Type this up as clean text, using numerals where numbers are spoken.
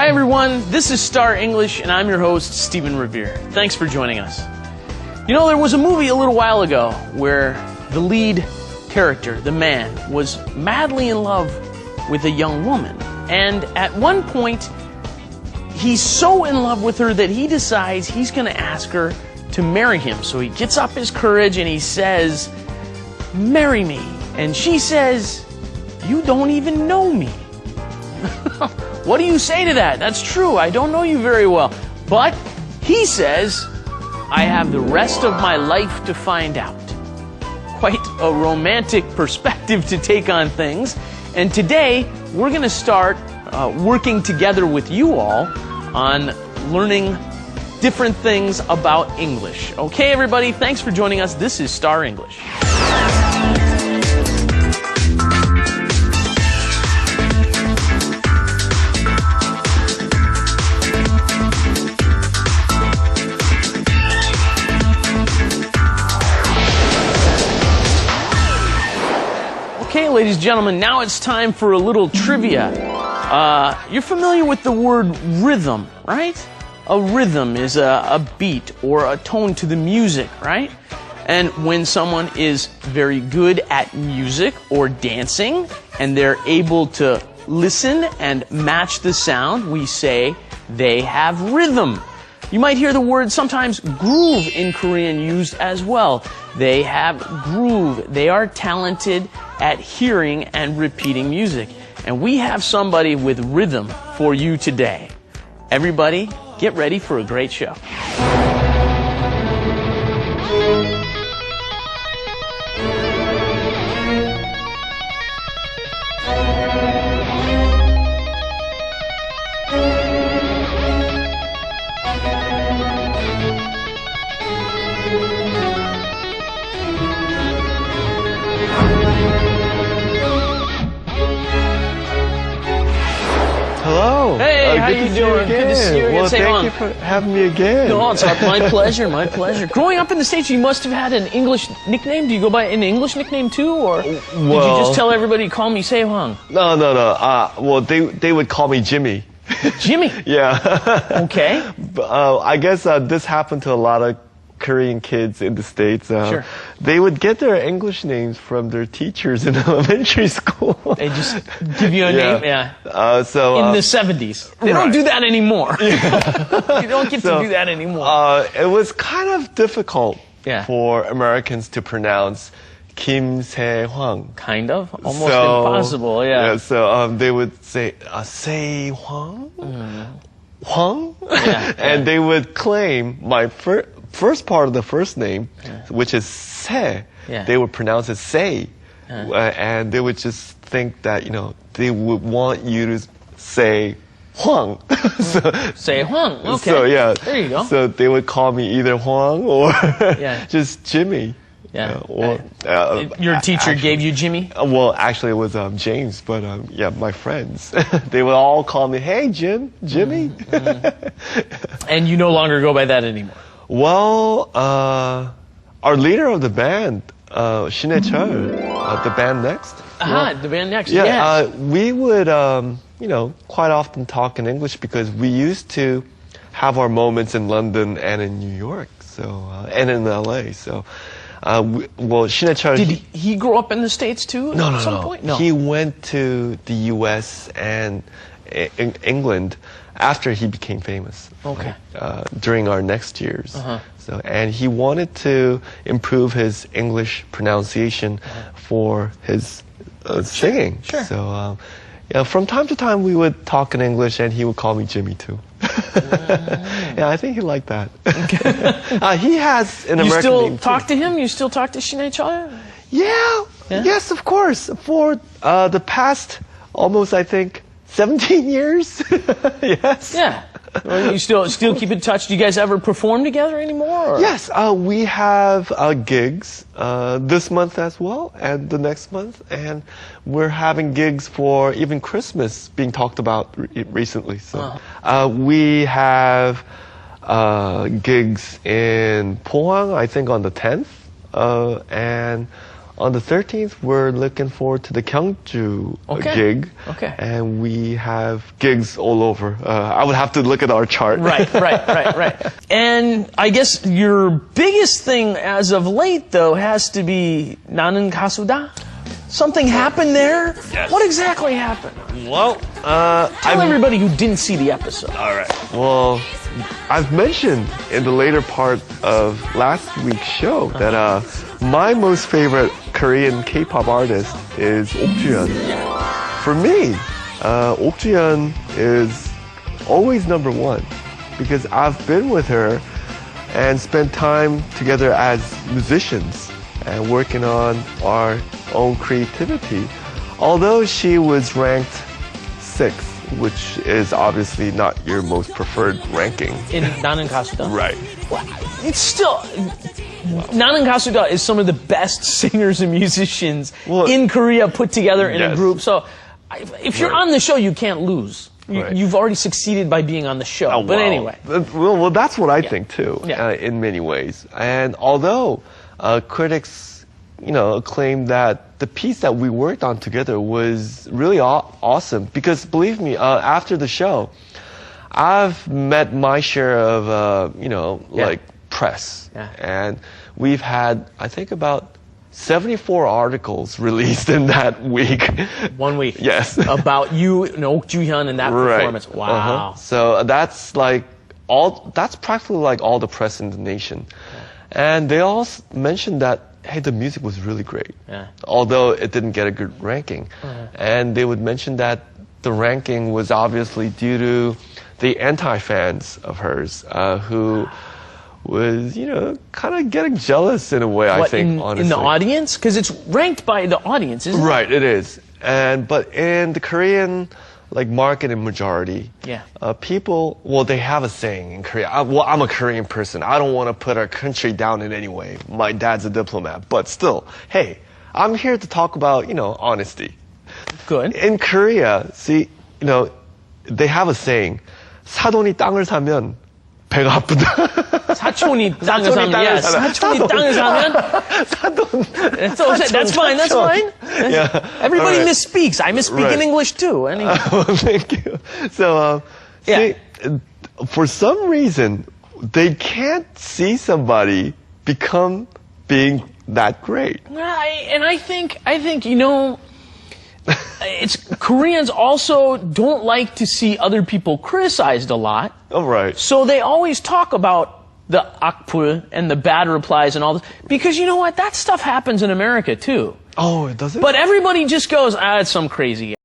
Hi everyone, this is Star English and I'm your host, Stephen Revere. Thanks for joining us. You know, there was a movie a little while ago where the lead character, the man, was madly in love with a young woman. And at one point, he's so in love with her that he decides he's going to ask her to marry him. So he gets up his courage and he says, "Marry me." And she says, "You don't even know me." What do you say to that? That's true, I don't know you very well. But he says, "I have the rest of my life to find out." Quite a romantic perspective to take on things. And today, we're going to start working together with you all on learning different things about English. Okay, everybody, thanks for joining us. This is Star English. Okay, ladies and gentlemen, now it's time for a little trivia. You're familiar with the word rhythm, right? A rhythm is a beat or a tone to the music, right? And when someone is very good at music or dancing and they're able to listen and match the sound, we say they have rhythm. You might hear the word sometimes groove in Korean used as well. They have groove. They are talented at hearing and repeating music. And we have somebody with rhythm for you today. Everybody, get ready for a great show. Hello. Hey, how you doing? Good to see you again. Well, Say thank on. you for having me again. No, it's my pleasure, my pleasure. Growing up in the States, you must have had an English nickname. Do you go by an English nickname too, or did you just tell everybody to call me Sehwang? No. Well, they would call me Jimmy. Jimmy? Yeah. Okay. I guess this happened to a lot of Korean kids in the States. Sure. They would get their English names from their teachers in elementary school. They just give you a name? Yeah. In the 70s. They don't do that anymore. You don't get to do that anymore. It was kind of difficult Yeah. for Americans to pronounce Kim Se-hwang. Kind of. Almost impossible, yeah. So they would say, Se-hwang? Hwang? Yeah, And they would claim my first part of the first name, which is Se. Yeah. They would pronounce it Say. And they would just think that, they would want you to say Hwang. Say Huang. Okay. So, yeah. There you go. So they would call me either Hwang or Yeah. just Jimmy. Yeah. Your teacher gave you Jimmy? Well, actually, it was James, but my friends. They would all call me, "Hey, Jimmy." And you no longer go by that anymore? Well, our leader of the band, Chol, the band Next. The band Next. Yeah, Yes. we would, quite often talk in English because we used to have our moments in London and in New York, and in LA. So, Chol. Did he grow up in the States too? No, at some point? No. He went to the U.S. and England after he became famous. Okay. During our next years. And he wanted to improve his English pronunciation for his singing. Sure. So, from time to time we would talk in English, and he would call me Jimmy too. Yeah, I think he liked that. He has an You American still name talk too. to him? You still talk to Chol? Yeah. Yes, of course. For the past almost, I think, 17 years. Yes. Yeah. Well, you still keep in touch. Do you guys ever perform together anymore? Or? Yes, we have gigs this month as well, and the next month, and we're having gigs for even Christmas being talked about recently. So we have gigs in Pohang, I think on the 10th, and on the 13th, we're looking forward to the Gyeongju gig. Okay. And we have gigs all over. I would have to look at our chart. Right. And I guess your biggest thing as of late, though, has to be 나는 가수다? Something happened there? Yes. What exactly happened? Well, Tell everybody who didn't see the episode. All right. Well, I've mentioned in the later part of last week's show that my most favorite Korean K-pop artist is Ok Ju-yeon. For me, Ok Ju-yeon is always number one because I've been with her and spent time together as musicians and working on our own creativity. Although she was ranked 6th, which is obviously not your most preferred ranking. In 나는 가수다? Right. Well, it's still... 나는 가수다 is some of the best singers and musicians in Korea put together in a group. So if you're on the show, you can't lose. You've already succeeded by being on the show. Oh, but anyway. Well, that's what I think too, in many ways. And although critics, claim that the piece that we worked on together was really awesome, because believe me, after the show, I've met my share of, like press. Yeah. And we've had, I think, about 74 articles released in that week. 1 week. Yes. About you and Ok Ju-yeon and that performance. Wow. So that's that's practically like all the press in the nation. And they all mentioned that, hey, the music was really great. Yeah. Although it didn't get a good ranking. And they would mention that the ranking was obviously due to the anti-fans of hers, who was, kind of getting jealous in a way, I think, honestly. In the audience? Because it's ranked by the audience, isn't it? Right, it is. But in the Korean, market and majority, people, they have a saying in Korea. I'm a Korean person. I don't want to put our country down in any way. My dad's a diplomat. But still, hey, I'm here to talk about, honesty. Good. In Korea, see, they have a saying, 사돈이 땅을 사면 배가 아프다. 사촌이 땅을 사면, yes. 사촌이 땅을 사면. 사돈. That's fine. Yeah. Everybody right. misspeaks. I misspeak in English too. Anyway. Thank you. So, see, for some reason, they can't see somebody become being that great. And I think, it's Koreans also don't like to see other people criticized a lot. Oh, right. So they always talk about the akpul and the bad replies and all this. Because you know what? That stuff happens in America too. Oh, does it? But everybody just goes, it's some crazy